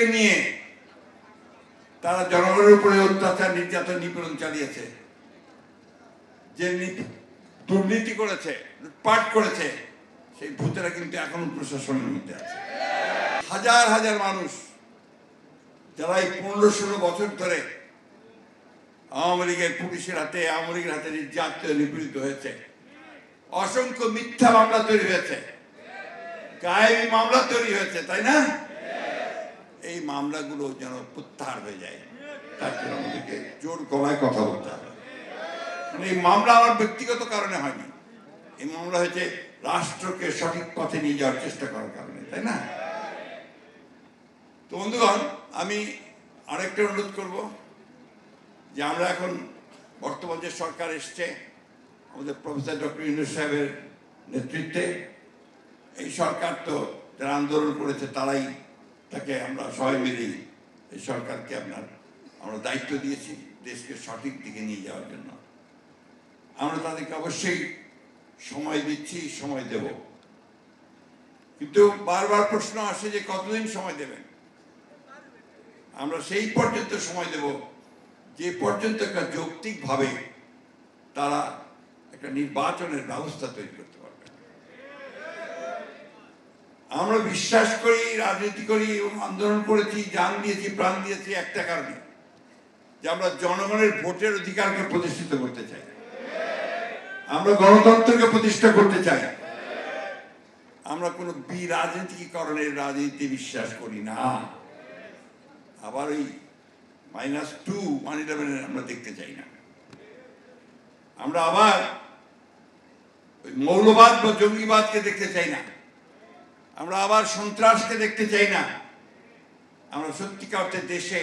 ভূতগুলোকে নিয়ে তারা জনগণের উপরে অত্যাচার নির্যাতন নিপীড়ন চালিয়েছে, যে দুর্নীতি করেছে, লুটপাট করেছে, সেই ভূতেরা কিন্তু এখনো প্রশাসনের মধ্যে আছে। হাজার হাজার মানুষ যারা এই 15-16 বছর ধরে আওয়ামী লীগের পুলিশের হাতে, আওয়ামী লীগের হাতে নির্যাতিত নিপীড়িত হয়েছে, অসংখ্য মিথ্যা মামলা তৈরি হয়েছে, গায়েবী মামলা তৈরি হয়েছে, তাই না? এই মামলাগুলো যেন প্রত্যাহার হয়ে যায়, তার জন্য আমাদেরকে জোর গলায় কথা বলতে হবে। এই মামলা আমার ব্যক্তিগত কারণে হয়নি, এই মামলা হয়েছে রাষ্ট্রকে সঠিক পথে নিয়ে যাওয়ার চেষ্টা করার কারণে, তাই না? তো বন্ধুগণ, আমি আরেকটা অনুরোধ করব যে আমরা এখন বর্তমান যে সরকার এসছে আমাদের প্রফেসর ডক্টর ইউনূস সাহেবের নেতৃত্বে, এই সরকার তো যারা আন্দোলন করেছে তারাই তাকে আমরা সবাই মিলেই এই সরকারকে আমরা দায়িত্ব দিয়েছি দেশকে সঠিক দিকে নিয়ে যাওয়ার জন্য। আমরা তাদেরকে অবশ্যই সময় দিচ্ছি, সময় দেব, কিন্তু বারবার প্রশ্ন আসে যে কতদিন সময় দেবেন। আমরা সেই পর্যন্ত সময় দেব যে পর্যন্ত একটা যৌক্তিকভাবে তারা একটা নির্বাচনের ব্যবস্থা তৈরি করতে পারবে। আমরা বিশ্বাস করি, রাজনীতি করি এবং আন্দোলন করেছি, জান দিয়েছি, প্রাণ দিয়েছি একটা কারণে, যে আমরা জনগণের ভোটের অধিকারকে প্রতিষ্ঠিত করতে চাই, আমরা গণতন্ত্রকে প্রতিষ্ঠা করতে চাই। আমরা কোনো বিরাজনীতিকরণের রাজনীতি বিশ্বাস করি না। আবার ওই -2 1/11 আমরা দেখতে চাই না। আমরা আবার ওই মৌলবাদ বা জঙ্গিবাদকে দেখতে চাই না। আমরা আবার সন্ত্রাসকে দেখতে চাই না। আমরা সত্যিকার অর্থে দেশে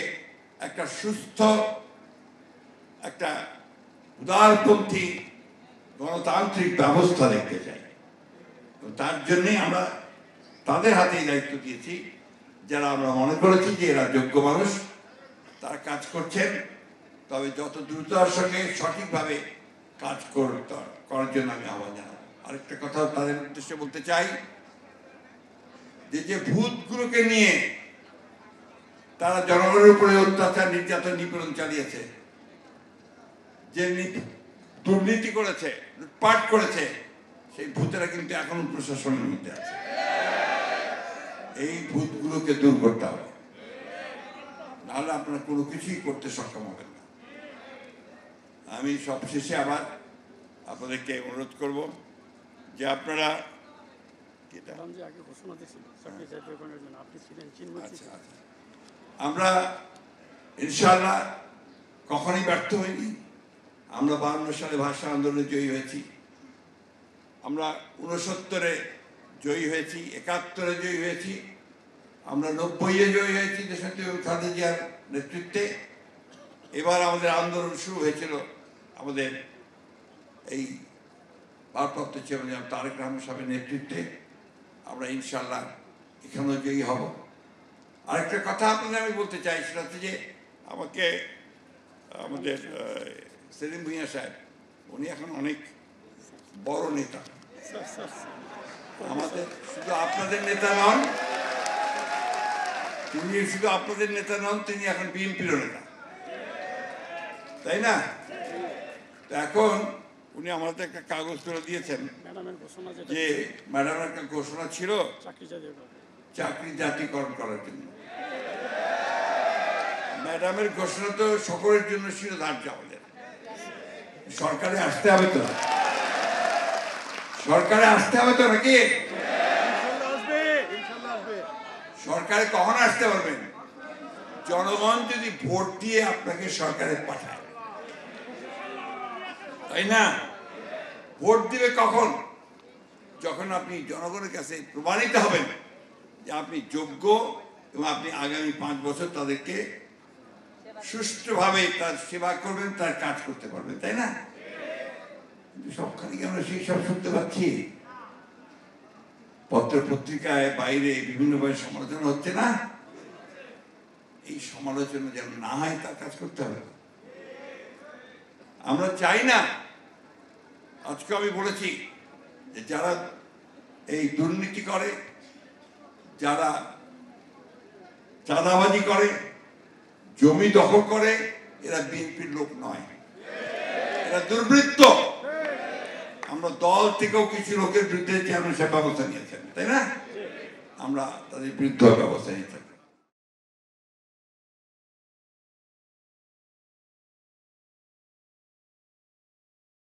একটা সুস্থ, একটা উদারপন্থী গণতান্ত্রিক ব্যবস্থা দেখতে চাই। তার জন্যই আমরা তাদের হাতেই দায়িত্ব দিয়েছি, যারা আমরা মনে করেছি যে এরা যোগ্য মানুষ, তারা কাজ করছেন। তবে যত দ্রুততার সঙ্গে সঠিকভাবে কাজ করার জন্য আমি আহ্বান জানাবো। আরেকটা কথা তাদের উদ্দেশ্যে বলতে চাই, যে ভূতগুলোকে নিয়ে তারা জনগণের উপরে অত্যাচার নির্যাতন নিপীড়ন চালিয়েছে, যে দুর্নীতি করেছে, লুটপাট করেছে, সেই ভূতেরা কিন্তু এখনো প্রশাসনের মধ্যে আছে। এই ভূতগুলোকে দূর করতে হবে, নাহলে আপনারা কোনো কিছুই করতে সক্ষম হবেন না। আমি সবশেষে আবার আপনাদেরকে অনুরোধ করব যে আপনারা আমরা ইনশাআল্লাহ কখনোই ব্যর্থ হইনি। আমরা 52 সালে ভাষা আন্দোলনে জয়ী হয়েছি, আমরা 69-এ জয়ী হয়েছি, 71-এ জয়ী হয়েছি, আমরা 90-এ জয়ী হয়েছি দেশনেত্রী খালেদা জিয়ার নেতৃত্বে। এবার আমাদের আন্দোলন শুরু হয়েছিল আমাদের এই ভারপ্রাপ্ত চেয়ারম্যান তারেক রহমান সাহেবের নেতৃত্বে। আমরা ইনশাআল্লাহ এখানেও জয়ী হব। আরেকটা কথা আপনাদের আমি বলতে চাই, সেটা হচ্ছে যে আমাকে আমাদের সেলিম ভূঁইয়া সাহেব, উনি এখন অনেক বড় নেতা, আমাদের শুধু আপনাদের নেতা নন, তিনি শুধু আপনাদের নেতা নন, তিনি এখন বিএনপির নেতা, তাই না? তো এখন উনি আমাদের একটা কাগজ তুলে দিয়েছেন যে ম্যাডামের একটা ঘোষণা ছিল চাকরি জাতীয়করণ করার জন্য। ম্যাডামের ঘোষণা তো সকলের জন্য ছিল ধার্য। আমাদের সরকারে আসতে হবে তো, সরকারে আসতে হবে তো নাকি? সরকারে কখন আসতে পারবেন? জনগণ যদি ভোট দিয়ে আপনাকে সরকারে পাঠায়, তাই না? ভোট দিবে কখন? যখন আপনি জনগণের কাছে প্রমাণিত হবেন যে আপনি যোগ্য এবং আপনি আগামী 5 বছর তাদেরকে সুষ্ঠুভাবে তার সেবা করবেন, তার কাজ করতে পারবেন, তাই না? সবখানে কি আমরা সেই সব শুনতে পাচ্ছি? পত্র পত্রিকায়, বাইরে বিভিন্নভাবে সমালোচনা হচ্ছে না? এই সমালোচনা যেন না হয়, তার কাজ করতে হবে। আমরা চাই না, আজকে আমি বলেছি যে যারা এই দুর্নীতি করে, যারা চাঁদাবাজি করে, জমি দখল করে, এরা বিএনপির লোক নয়, এরা দুর্বৃত্ত। আমরা দল থেকেও কিছু লোকের বিরুদ্ধে চেয়ারম্যান সাহেব ব্যবস্থা নিয়েছেন, তাই না? আমরা তাদের বিরুদ্ধে ব্যবস্থা নিতে